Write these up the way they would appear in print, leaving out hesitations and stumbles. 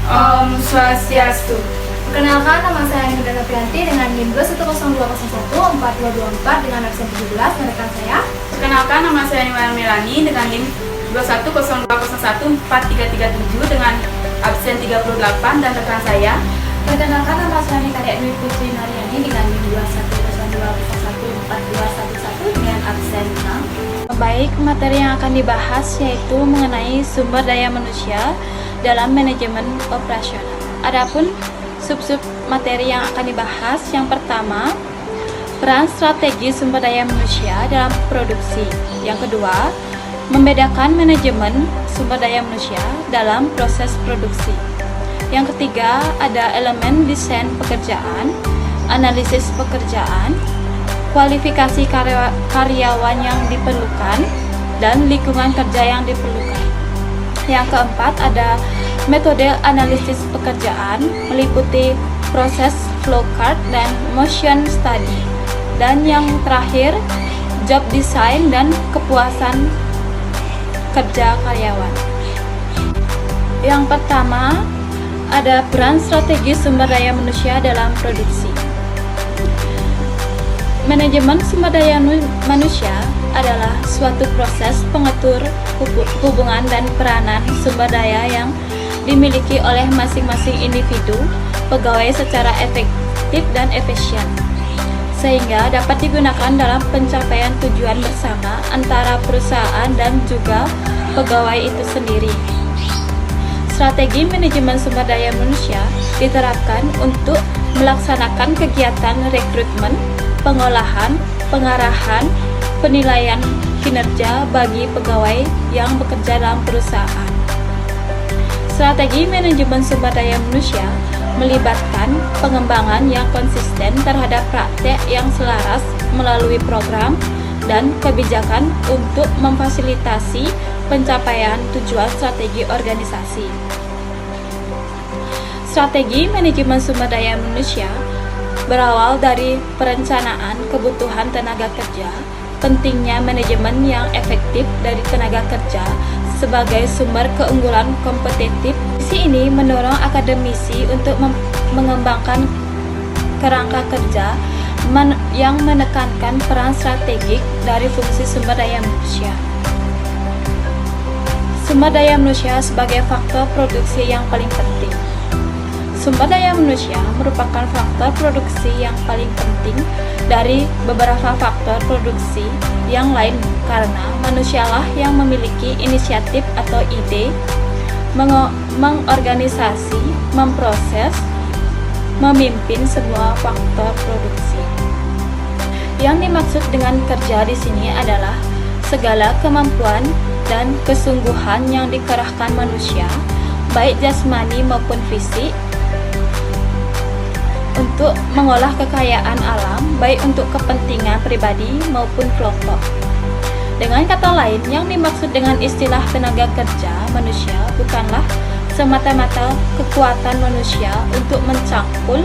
Om Swastiastu. Perkenalkan, nama saya Nindra Novianti dengan NIM 210214224 dengan absen 17 dan rekan saya. Perkenalkan, nama saya Niwayang Melani dengan NIM 21020143337 dengan absen 38 dan rekan saya. Perkenalkan, nama saya Nikadek Dwi Putri Naryani dengan NIM 21020142211 dengan absen 6. Baik, materi yang akan dibahas yaitu mengenai sumber daya manusia dalam manajemen operasional. Adapun sub-sub materi yang akan dibahas, yang pertama, peran strategi sumber daya manusia dalam produksi. Yang kedua, membedakan manajemen sumber daya manusia dalam proses produksi. Yang ketiga, ada elemen desain pekerjaan, analisis pekerjaan, kualifikasi karyawan yang diperlukan, dan lingkungan kerja yang diperlukan. Yang keempat, ada metode analisis pekerjaan, meliputi proses flowchart dan motion study. Dan yang terakhir, job design dan kepuasan kerja karyawan. Yang pertama, ada peran strategi sumber daya manusia dalam produksi. Manajemen sumber daya manusia adalah suatu proses pengatur hubungan dan peranan sumber daya yang dimiliki oleh masing-masing individu pegawai secara efektif dan efisien, sehingga dapat digunakan dalam pencapaian tujuan bersama antara perusahaan dan juga pegawai itu sendiri. Strategi manajemen sumber daya manusia diterapkan untuk melaksanakan kegiatan rekrutmen, pengolahan, pengarahan, penilaian kinerja bagi pegawai yang bekerja dalam perusahaan. Strategi manajemen sumber daya manusia melibatkan pengembangan yang konsisten terhadap praktek yang selaras melalui program dan kebijakan untuk memfasilitasi pencapaian tujuan strategi organisasi. Strategi manajemen sumber daya manusia berawal dari perencanaan kebutuhan tenaga kerja, pentingnya manajemen yang efektif dari tenaga kerja sebagai sumber keunggulan kompetitif. Misi ini mendorong akademisi untuk mengembangkan kerangka kerja yang menekankan peran strategik dari fungsi sumber daya manusia. Sumber daya manusia sebagai faktor produksi yang paling penting. Sumber daya manusia merupakan faktor produksi yang paling penting dari beberapa faktor produksi yang lain karena manusialah yang memiliki inisiatif atau ide, mengorganisasi, memproses, memimpin semua faktor produksi. Yang dimaksud dengan kerja di sini adalah segala kemampuan dan kesungguhan yang dikerahkan manusia, baik jasmani maupun fisik, untuk mengolah kekayaan alam, baik untuk kepentingan pribadi maupun kelompok. Dengan kata lain, yang dimaksud dengan istilah tenaga kerja manusia bukanlah semata-mata kekuatan manusia untuk mencangkul,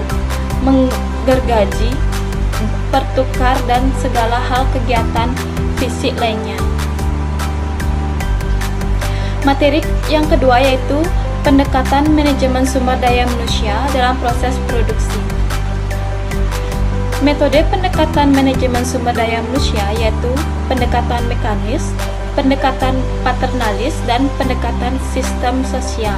menggergaji, bertukar, dan segala hal kegiatan fisik lainnya. Materi yang kedua yaitu pendekatan manajemen sumber daya manusia dalam proses produksi. Metode pendekatan manajemen sumber daya manusia yaitu pendekatan mekanis, pendekatan paternalis, dan pendekatan sistem sosial.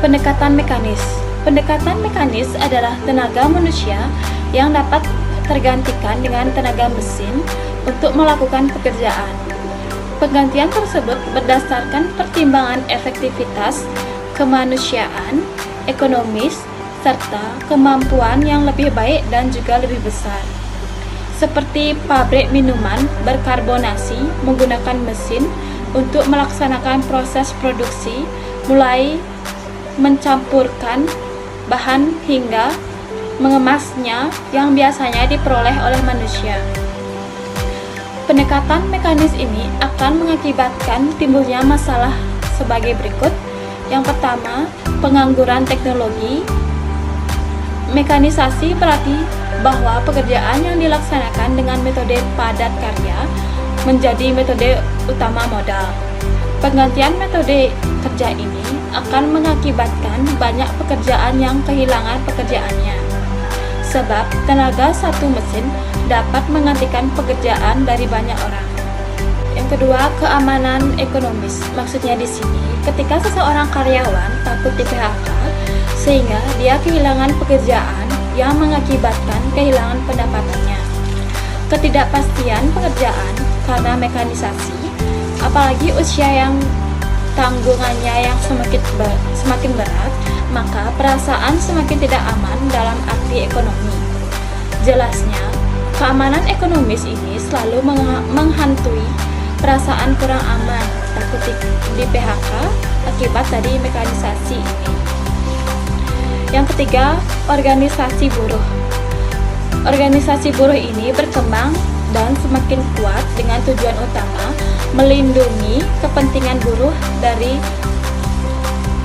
Pendekatan mekanis. Pendekatan mekanis adalah tenaga manusia yang dapat tergantikan dengan tenaga mesin untuk melakukan pekerjaan. Penggantian tersebut berdasarkan pertimbangan efektivitas, kemanusiaan, ekonomis, serta kemampuan yang lebih baik dan juga lebih besar. Seperti pabrik minuman berkarbonasi menggunakan mesin untuk melaksanakan proses produksi, mulai mencampurkan bahan hingga mengemasnya yang biasanya diperoleh oleh manusia. Pendekatan mekanis ini akan mengakibatkan timbulnya masalah sebagai berikut. Yang pertama, pengangguran teknologi. Mekanisasi berarti bahwa pekerjaan yang dilaksanakan dengan metode padat karya menjadi metode utama modal. Penggantian metode kerja ini akan mengakibatkan banyak pekerjaan yang kehilangan pekerjaannya. Sebab tenaga satu mesin dapat menggantikan pekerjaan dari banyak orang. Yang kedua, keamanan ekonomis. Maksudnya di sini, ketika seseorang karyawan takut di PHK, sehingga dia kehilangan pekerjaan yang mengakibatkan kehilangan pendapatannya. Ketidakpastian pekerjaan karena mekanisasi, apalagi usia yang tanggungannya yang semakin berat, maka perasaan semakin tidak aman dalam arti ekonomi. Jelasnya, keamanan ekonomis ini selalu menghantui perasaan kurang aman, takut di PHK akibat dari mekanisasi ini. Yang ketiga, organisasi buruh. Organisasi buruh ini berkembang dan semakin kuat dengan tujuan utama melindungi kepentingan buruh dari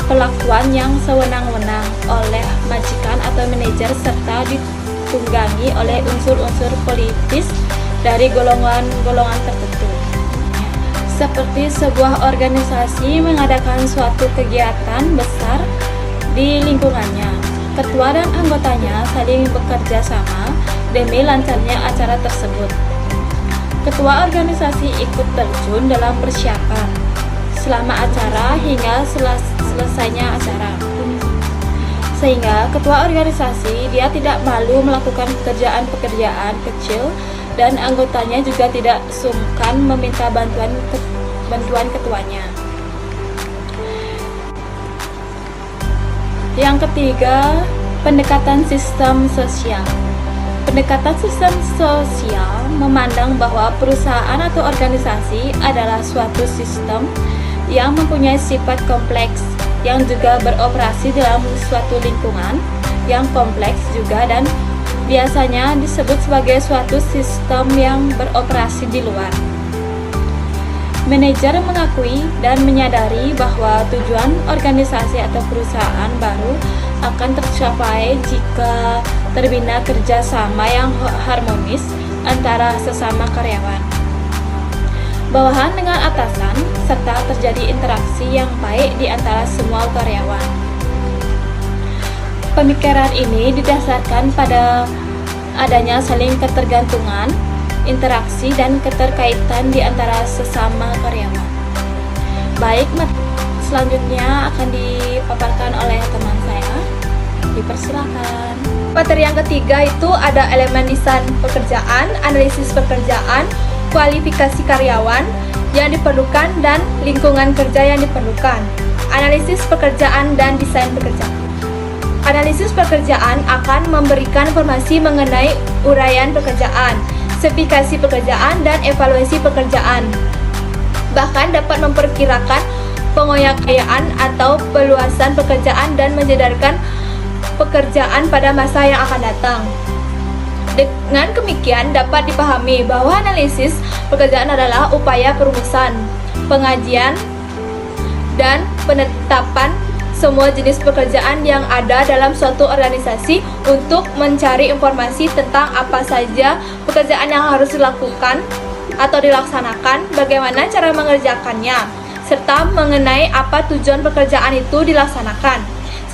pelakuan yang sewenang-wenang oleh majikan atau manajer serta ditunggangi oleh unsur-unsur politis dari golongan-golongan tertentu. Seperti sebuah organisasi mengadakan suatu kegiatan besar di lingkungannya, ketua dan anggotanya saling bekerja sama demi lancarnya acara tersebut. Ketua organisasi ikut terjun dalam persiapan selama acara hingga selesainya acara. Sehingga ketua organisasi dia tidak malu melakukan pekerjaan-pekerjaan kecil dan anggotanya juga tidak sungkan meminta bantuan ketuanya. Yang ketiga, pendekatan sistem sosial. Pendekatan sistem sosial memandang bahwa perusahaan atau organisasi adalah suatu sistem yang mempunyai sifat kompleks yang juga beroperasi dalam suatu lingkungan yang kompleks juga dan biasanya disebut sebagai suatu sistem yang beroperasi di luar. Manajer mengakui dan menyadari bahwa tujuan organisasi atau perusahaan baru akan tercapai jika terbina kerjasama yang harmonis antara sesama karyawan, bawahan dengan atasan, serta terjadi interaksi yang baik di antara semua karyawan. Pemikiran ini didasarkan pada adanya saling ketergantungan, interaksi dan keterkaitan di antara sesama karyawan. Baik, selanjutnya akan dipaparkan oleh teman saya. Dipersilakan. Materi yang ketiga itu ada elemen desain pekerjaan, analisis pekerjaan, kualifikasi karyawan yang diperlukan dan lingkungan kerja yang diperlukan. Analisis pekerjaan dan desain pekerjaan. Analisis pekerjaan akan memberikan informasi mengenai uraian pekerjaan, spesifikasi pekerjaan, dan evaluasi pekerjaan. Bahkan dapat memperkirakan pengoyak-ayaan atau peluasan pekerjaan dan menjedarkan pekerjaan pada masa yang akan datang. Dengan demikian dapat dipahami bahwa analisis pekerjaan adalah upaya perumusan, pengajian, dan penetapan semua jenis pekerjaan yang ada dalam suatu organisasi untuk mencari informasi tentang apa saja pekerjaan yang harus dilakukan atau dilaksanakan, bagaimana cara mengerjakannya, serta mengenai apa tujuan pekerjaan itu dilaksanakan.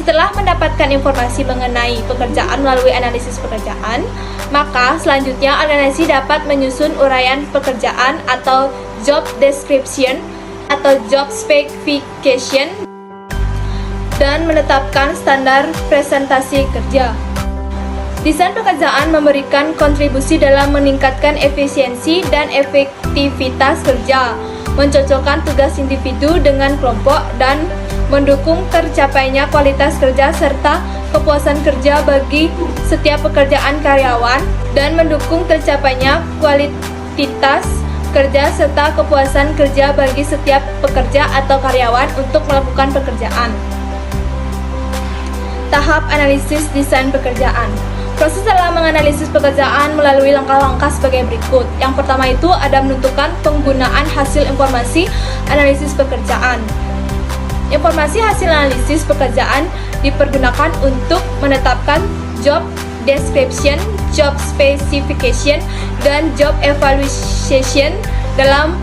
Setelah mendapatkan informasi mengenai pekerjaan melalui analisis pekerjaan, maka selanjutnya organisasi dapat menyusun uraian pekerjaan atau job description atau job specification dan menetapkan standar presentasi kerja. Desain pekerjaan memberikan kontribusi dalam meningkatkan efisiensi dan efektivitas kerja, mencocokkan tugas individu dengan kelompok, dan mendukung tercapainya kualitas kerja serta kepuasan kerja bagi setiap pekerjaan karyawan, dan mendukung tercapainya kualitas kerja serta kepuasan kerja bagi setiap pekerja atau karyawan untuk melakukan pekerjaan. Tahap analisis desain pekerjaan. Proses dalam menganalisis pekerjaan melalui langkah-langkah sebagai berikut. Yang pertama itu ada menentukan penggunaan hasil informasi analisis pekerjaan. Informasi hasil analisis pekerjaan dipergunakan untuk menetapkan job description, job specification, dan job evaluation dalam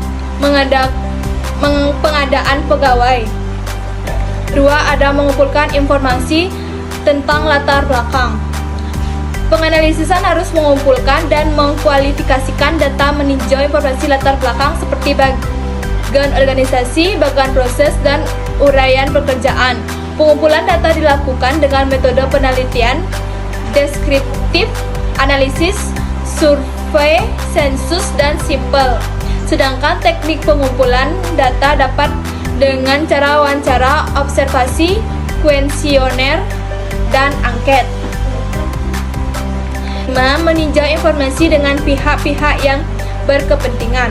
pengadaan pegawai. kedua ada mengumpulkan informasi tentang latar belakang. Penganalisisan harus mengumpulkan dan mengkualifikasikan data meninjau informasi latar belakang seperti bagian organisasi, bagian proses, dan uraian pekerjaan. Pengumpulan data dilakukan dengan metode penelitian, deskriptif, analisis, survei, sensus, dan simpel. Sedangkan teknik pengumpulan data dapat dengan cara wawancara, observasi, kuesioner, dan angket. Meninjau informasi dengan pihak-pihak yang berkepentingan.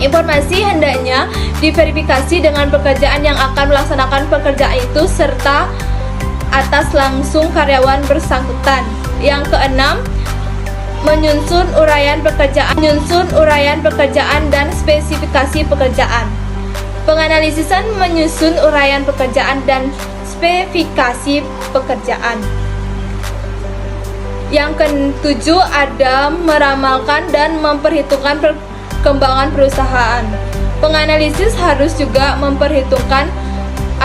Informasi hendaknya diverifikasi dengan pekerjaan yang akan melaksanakan pekerjaan itu serta atas langsung karyawan bersangkutan. Yang keenam, menyusun uraian pekerjaan dan spesifikasi pekerjaan. Penganalisisan menyusun uraian pekerjaan dan spesifikasi pekerjaan. Yang ketujuh ada meramalkan dan memperhitungkan perkembangan perusahaan. Penganalisis harus juga memperhitungkan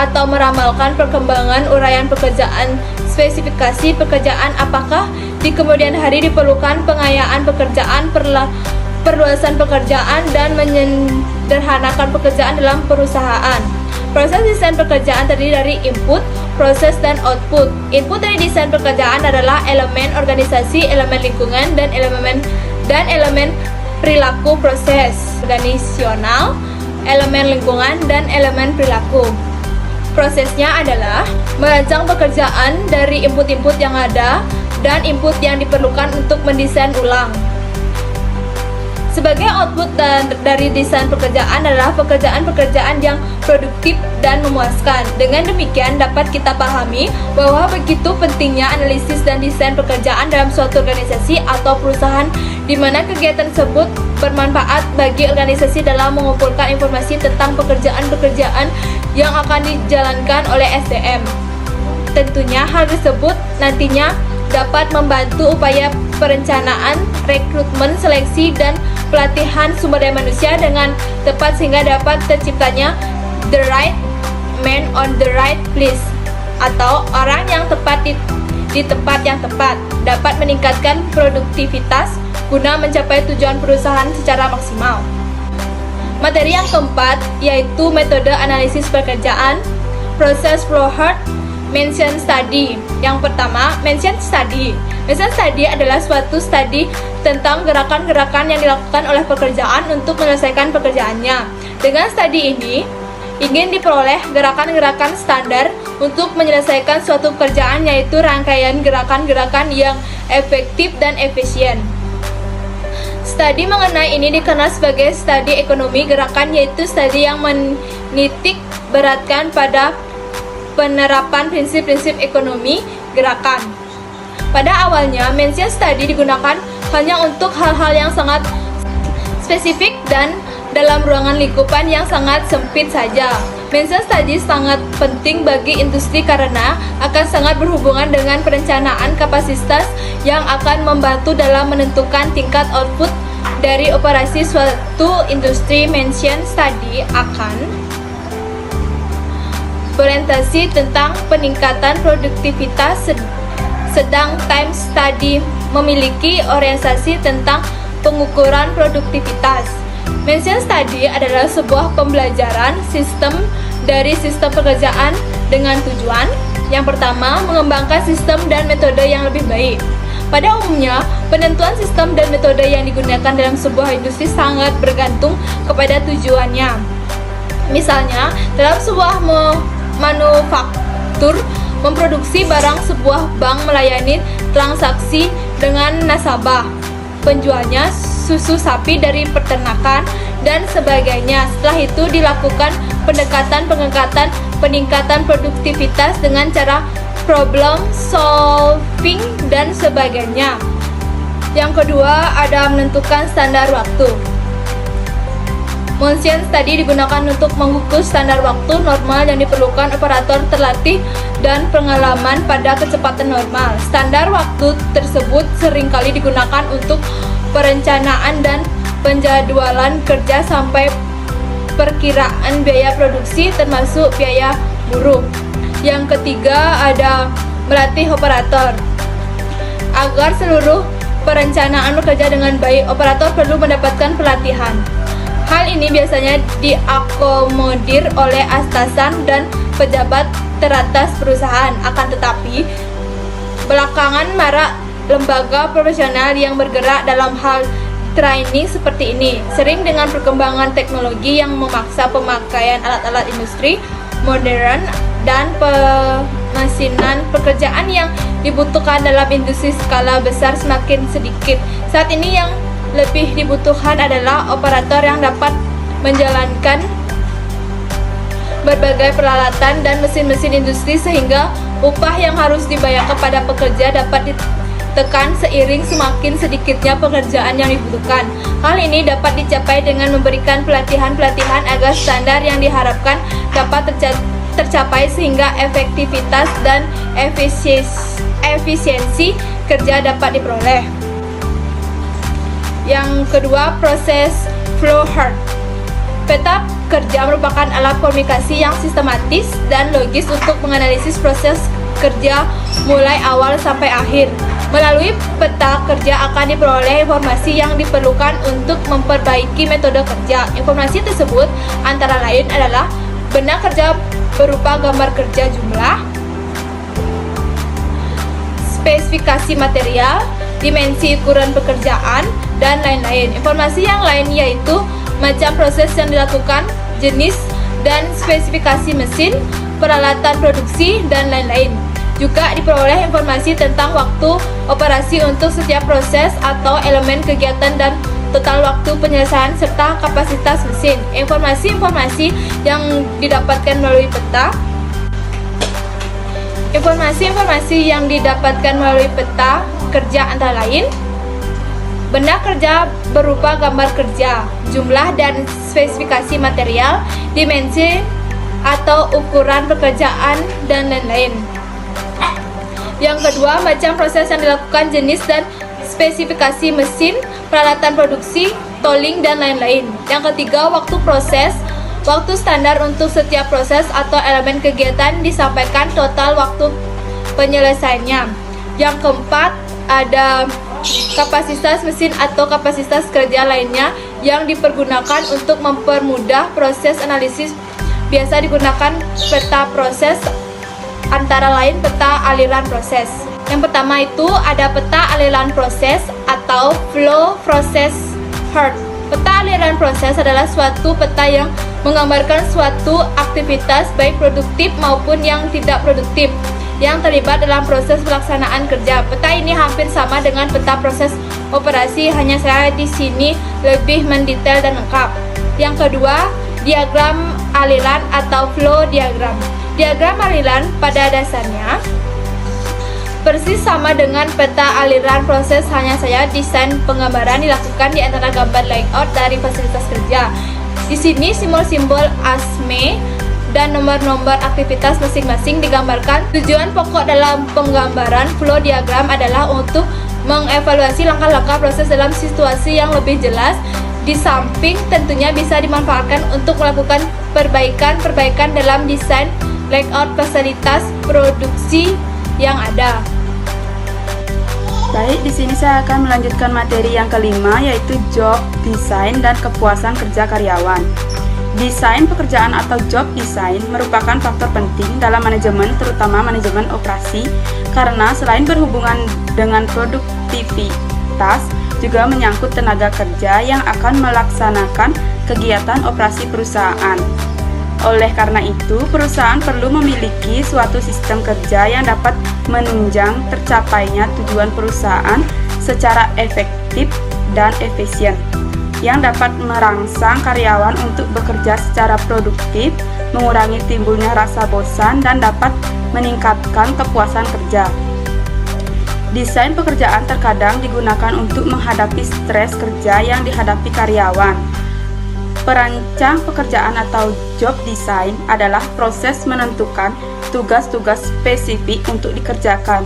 atau meramalkan perkembangan uraian pekerjaan, spesifikasi pekerjaan, apakah di kemudian hari diperlukan pengayaan pekerjaan, perluasan pekerjaan, dan menyederhanakan pekerjaan dalam perusahaan. Proses desain pekerjaan terdiri dari input, proses, dan output. Input dari desain pekerjaan adalah elemen organisasi, elemen lingkungan, dan elemen perilaku proses organisasional, elemen lingkungan, dan elemen perilaku. Prosesnya adalah merancang pekerjaan dari input-input yang ada dan input yang diperlukan untuk mendesain ulang. Sebagai output dari desain pekerjaan adalah pekerjaan-pekerjaan yang produktif dan memuaskan. Dengan demikian dapat kita pahami bahwa begitu pentingnya analisis dan desain pekerjaan dalam suatu organisasi atau perusahaan di mana kegiatan tersebut bermanfaat bagi organisasi dalam mengumpulkan informasi tentang pekerjaan-pekerjaan yang akan dijalankan oleh SDM. Tentunya hal tersebut nantinya dapat membantu upaya perencanaan, rekrutmen, seleksi, dan pelatihan sumber daya manusia dengan tepat sehingga dapat terciptanya the right man on the right place atau orang yang tepat di tempat yang tepat, dapat meningkatkan produktivitas guna mencapai tujuan perusahaan secara maksimal. Materi yang keempat yaitu metode analisis pekerjaan, proses flowchart, mention study. Yang pertama, mention study. Mention study adalah suatu studi tentang gerakan-gerakan yang dilakukan oleh pekerjaan untuk menyelesaikan pekerjaannya. Dengan studi ini, ingin diperoleh gerakan-gerakan standar untuk menyelesaikan suatu pekerjaan, yaitu rangkaian gerakan-gerakan yang efektif dan efisien. Studi mengenai ini dikenal sebagai studi ekonomi gerakan, yaitu studi yang menitik beratkan pada penerapan prinsip-prinsip ekonomi gerakan. Pada awalnya, mention study digunakan hanya untuk hal-hal yang sangat spesifik dan dalam ruangan lingkupan yang sangat sempit saja. Mention study sangat penting bagi industri karena akan sangat berhubungan dengan perencanaan kapasitas yang akan membantu dalam menentukan tingkat output dari operasi suatu industri. Mention study akan berorientasi tentang peningkatan produktivitas, sedang time study memiliki orientasi tentang pengukuran produktivitas. Mention study adalah sebuah pembelajaran sistem dari sistem pekerjaan dengan tujuan yang pertama, mengembangkan sistem dan metode yang lebih baik. Pada umumnya, penentuan sistem dan metode yang digunakan dalam sebuah industri sangat bergantung kepada tujuannya. Misalnya, dalam sebuah manufaktur memproduksi barang, sebuah bank melayani transaksi dengan nasabah, penjualnya susu sapi dari peternakan, dan sebagainya. Setelah itu dilakukan pendekatan pengangkatan peningkatan produktivitas dengan cara problem solving dan sebagainya. Yang kedua, ada menentukan standar waktu. Mention study digunakan untuk mengukur standar waktu normal yang diperlukan operator terlatih dan pengalaman pada kecepatan normal. Standar waktu tersebut seringkali digunakan untuk perencanaan dan penjadwalan kerja sampai perkiraan biaya produksi termasuk biaya buruh. Yang ketiga ada melatih operator. Agar seluruh perencanaan bekerja dengan baik, operator perlu mendapatkan pelatihan. Hal ini biasanya diakomodir oleh atasan dan pejabat teratas perusahaan. Akan tetapi, belakangan marak lembaga profesional yang bergerak dalam hal training seperti ini, sering dengan perkembangan teknologi yang memaksa pemakaian alat-alat industri modern dan pemesinan. Pekerjaan yang dibutuhkan dalam industri skala besar semakin sedikit. Saat ini yang lebih dibutuhkan adalah operator yang dapat menjalankan berbagai peralatan dan mesin-mesin industri sehingga upah yang harus dibayar kepada pekerja dapat ditekan seiring semakin sedikitnya pekerjaan yang dibutuhkan. Hal ini dapat dicapai dengan memberikan pelatihan-pelatihan agar standar yang diharapkan dapat tercapai sehingga efektivitas dan efisiensi kerja dapat diperoleh. Yang kedua, proses flow chart. Peta kerja merupakan alat komunikasi yang sistematis dan logis untuk menganalisis proses kerja mulai awal sampai akhir. Melalui peta kerja akan diperoleh informasi yang diperlukan untuk memperbaiki metode kerja. Informasi tersebut antara lain adalah benang kerja berupa gambar kerja jumlah, spesifikasi material, dimensi ukuran pekerjaan, dan lain-lain. Informasi yang lain yaitu macam proses yang dilakukan, jenis dan spesifikasi mesin, peralatan produksi, dan lain-lain. Juga diperoleh informasi tentang waktu operasi untuk setiap proses atau elemen kegiatan dan total waktu penyelesaian serta kapasitas mesin. Informasi-informasi yang didapatkan melalui peta. Informasi-informasi yang didapatkan melalui peta kerja antara lain: benda kerja berupa gambar kerja, jumlah dan spesifikasi material, dimensi atau ukuran pekerjaan, dan lain-lain. Yang kedua, macam proses yang dilakukan, jenis dan spesifikasi mesin, peralatan produksi, tooling, dan lain-lain. Yang ketiga, waktu proses, waktu standar untuk setiap proses atau elemen kegiatan disampaikan, total waktu penyelesaiannya. Yang keempat, ada kapasitas mesin atau kapasitas kerja lainnya yang dipergunakan untuk mempermudah proses analisis. Biasa digunakan peta proses, antara lain peta aliran proses. Yang pertama itu ada peta aliran proses atau flow process chart. Peta aliran proses adalah suatu peta yang menggambarkan suatu aktivitas baik produktif maupun yang tidak produktif yang terlibat dalam proses pelaksanaan kerja. Peta ini hampir sama dengan peta proses operasi, hanya saya di sini lebih mendetail dan lengkap. Yang kedua, diagram aliran atau flow diagram. Diagram aliran pada dasarnya persis sama dengan peta aliran proses, hanya saja desain penggambaran dilakukan di antara gambar layout dari fasilitas kerja. Di sini simbol-simbol ASME dan nomor-nomor aktivitas masing-masing digambarkan. Tujuan pokok dalam penggambaran flow diagram adalah untuk mengevaluasi langkah-langkah proses dalam situasi yang lebih jelas. Di samping tentunya bisa dimanfaatkan untuk melakukan perbaikan-perbaikan dalam desain layout fasilitas produksi yang ada. Baik, di sini saya akan melanjutkan materi yang kelima, yaitu job design dan kepuasan kerja karyawan. Desain pekerjaan atau job design merupakan faktor penting dalam manajemen, terutama manajemen operasi, karena selain berhubungan dengan produktivitas, juga menyangkut tenaga kerja yang akan melaksanakan kegiatan operasi perusahaan. Oleh karena itu, perusahaan perlu memiliki suatu sistem kerja yang dapat menunjang tercapainya tujuan perusahaan secara efektif dan efisien, yang dapat merangsang karyawan untuk bekerja secara produktif, mengurangi timbulnya rasa bosan, dan dapat meningkatkan kepuasan kerja. Desain pekerjaan terkadang digunakan untuk menghadapi stres kerja yang dihadapi karyawan. Perancang pekerjaan atau job design adalah proses menentukan tugas-tugas spesifik untuk dikerjakan,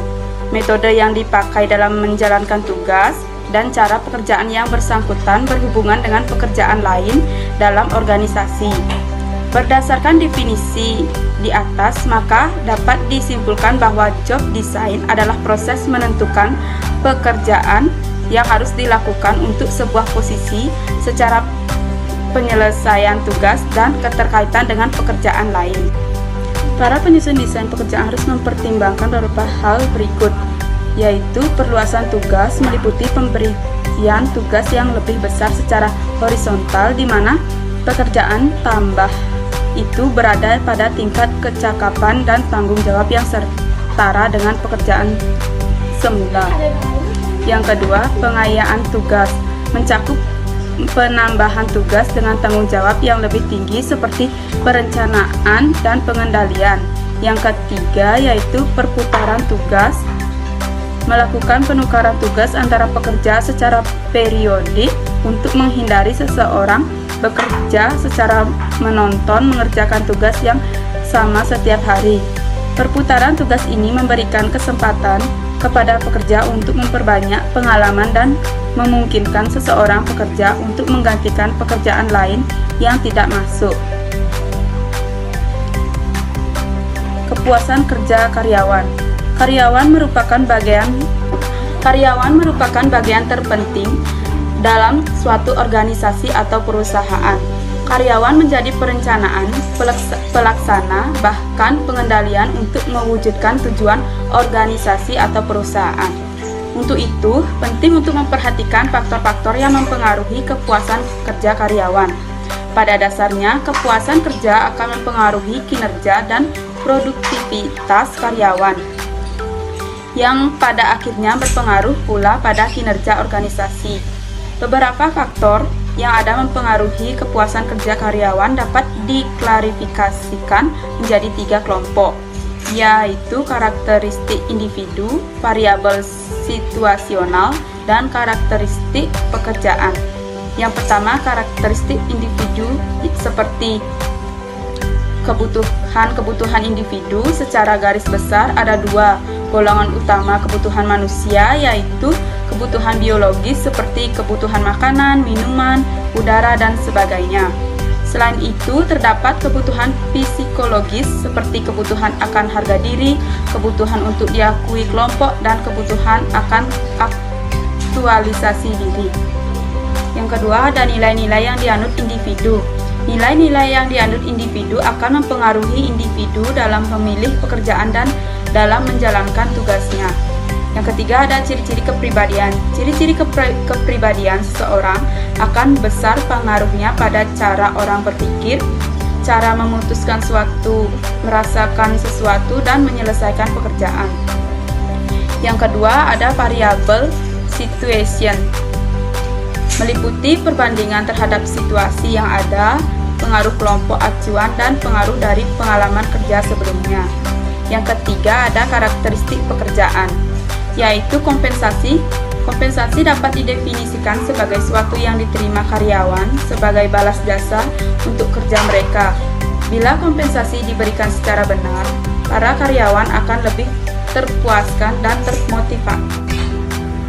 metode yang dipakai dalam menjalankan tugas, dan cara pekerjaan yang bersangkutan berhubungan dengan pekerjaan lain dalam organisasi. Berdasarkan definisi di atas, maka dapat disimpulkan bahwa job design adalah proses menentukan pekerjaan yang harus dilakukan untuk sebuah posisi secara penyelesaian tugas dan keterkaitan dengan pekerjaan lain. Para penyusun desain pekerjaan harus mempertimbangkan beberapa hal berikut, yaitu perluasan tugas meliputi pemberian tugas yang lebih besar secara horizontal, di mana pekerjaan tambah itu berada pada tingkat kecakapan dan tanggung jawab yang setara dengan pekerjaan semula. Yang kedua, pengayaan tugas mencakup penambahan tugas dengan tanggung jawab yang lebih tinggi seperti perencanaan dan pengendalian. Yang ketiga, yaitu perputaran tugas, melakukan penukaran tugas antara pekerja secara periodik untuk menghindari seseorang bekerja secara menonton mengerjakan tugas yang sama setiap hari. Perputaran tugas ini memberikan kesempatan kepada pekerja untuk memperbanyak pengalaman dan memungkinkan seseorang pekerja untuk menggantikan pekerjaan lain yang tidak masuk. Kepuasan kerja karyawan. Karyawan merupakan bagian terpenting dalam suatu organisasi atau perusahaan. Karyawan menjadi perencanaan, pelaksana, bahkan pengendalian untuk mewujudkan tujuan organisasi atau perusahaan. Untuk itu, penting untuk memperhatikan faktor-faktor yang mempengaruhi kepuasan kerja karyawan. Pada dasarnya, kepuasan kerja akan mempengaruhi kinerja dan produktivitas karyawan, yang pada akhirnya berpengaruh pula pada kinerja organisasi. Beberapa faktor yang ada mempengaruhi kepuasan kerja karyawan dapat diklarifikasikan menjadi 3 kelompok, yaitu karakteristik individu, variabel situasional, dan karakteristik pekerjaan. Yang pertama, karakteristik individu seperti kebutuhan individu. Secara garis besar ada 2 golongan utama kebutuhan manusia, yaitu kebutuhan biologis seperti kebutuhan makanan, minuman, udara, dan sebagainya. Selain itu, terdapat kebutuhan psikologis seperti kebutuhan akan harga diri, kebutuhan untuk diakui kelompok, dan kebutuhan akan aktualisasi diri. Yang kedua, ada nilai-nilai yang dianut individu. Nilai-nilai yang dianut individu akan mempengaruhi individu dalam memilih pekerjaan dan dalam menjalankan tugasnya. Yang ketiga, ada ciri-ciri kepribadian. Ciri-ciri kepribadian seseorang akan besar pengaruhnya pada cara orang berpikir, cara memutuskan suatu, merasakan sesuatu, dan menyelesaikan pekerjaan. Yang kedua, ada variabel situation, meliputi perbandingan terhadap situasi yang ada, pengaruh kelompok acuan, dan pengaruh dari pengalaman kerja sebelumnya. Yang ketiga, ada karakteristik pekerjaan, yaitu kompensasi. Kompensasi dapat didefinisikan sebagai suatu yang diterima karyawan sebagai balas jasa untuk kerja mereka. Bila kompensasi diberikan secara benar, para karyawan akan lebih terpuaskan dan termotivasi.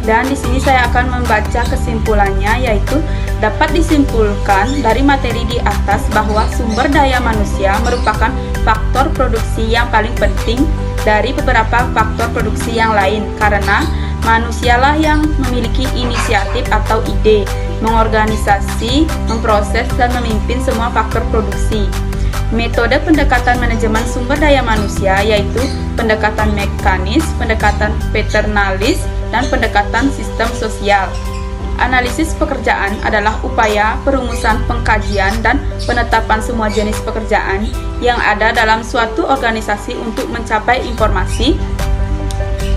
Dan di sini saya akan membaca kesimpulannya, yaitu dapat disimpulkan dari materi di atas bahwa sumber daya manusia merupakan faktor produksi yang paling penting dari beberapa faktor produksi yang lain, karena manusialah yang memiliki inisiatif atau ide, mengorganisasi, memproses, dan memimpin semua faktor produksi. Metode pendekatan manajemen sumber daya manusia yaitu pendekatan mekanis, pendekatan paternalis, dan pendekatan sistem sosial. Analisis pekerjaan adalah upaya perumusan pengkajian dan penetapan semua jenis pekerjaan yang ada dalam suatu organisasi untuk mencapai informasi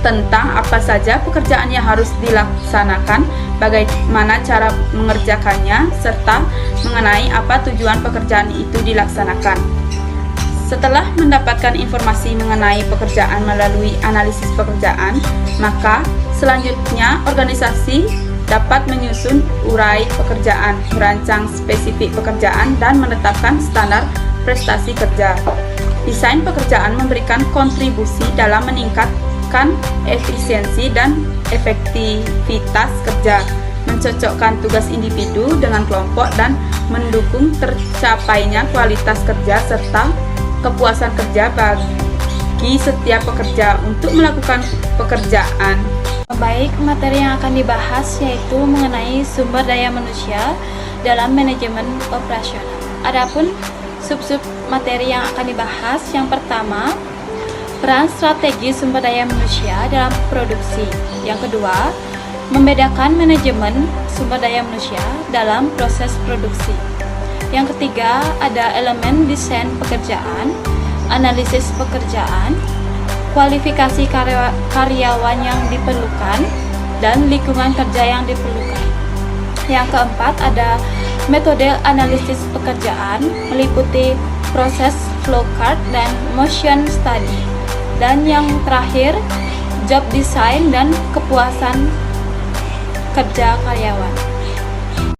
tentang apa saja pekerjaan yang harus dilaksanakan, bagaimana cara mengerjakannya, serta mengenai apa tujuan pekerjaan itu dilaksanakan. Setelah mendapatkan informasi mengenai pekerjaan melalui analisis pekerjaan, maka selanjutnya organisasi dapat menyusun urai pekerjaan, merancang spesifik pekerjaan, dan menetapkan standar prestasi kerja. Desain pekerjaan memberikan kontribusi dalam meningkatkan efisiensi dan efektivitas kerja, mencocokkan tugas individu dengan kelompok, dan mendukung tercapainya kualitas kerja, serta kepuasan kerja bagi setiap pekerja untuk melakukan pekerjaan. Baik, materi yang akan dibahas yaitu mengenai sumber daya manusia dalam manajemen operasional. Adapun sub-sub materi yang akan dibahas, yang pertama, peran strategi sumber daya manusia dalam produksi. Yang kedua, membedakan manajemen sumber daya manusia dalam proses produksi. Yang ketiga, ada elemen desain pekerjaan, analisis pekerjaan, kualifikasi karyawan yang diperlukan, dan lingkungan kerja yang diperlukan. Yang keempat, ada metode analisis pekerjaan, meliputi proses flowchart dan motion study. Dan yang terakhir, job design dan kepuasan kerja karyawan.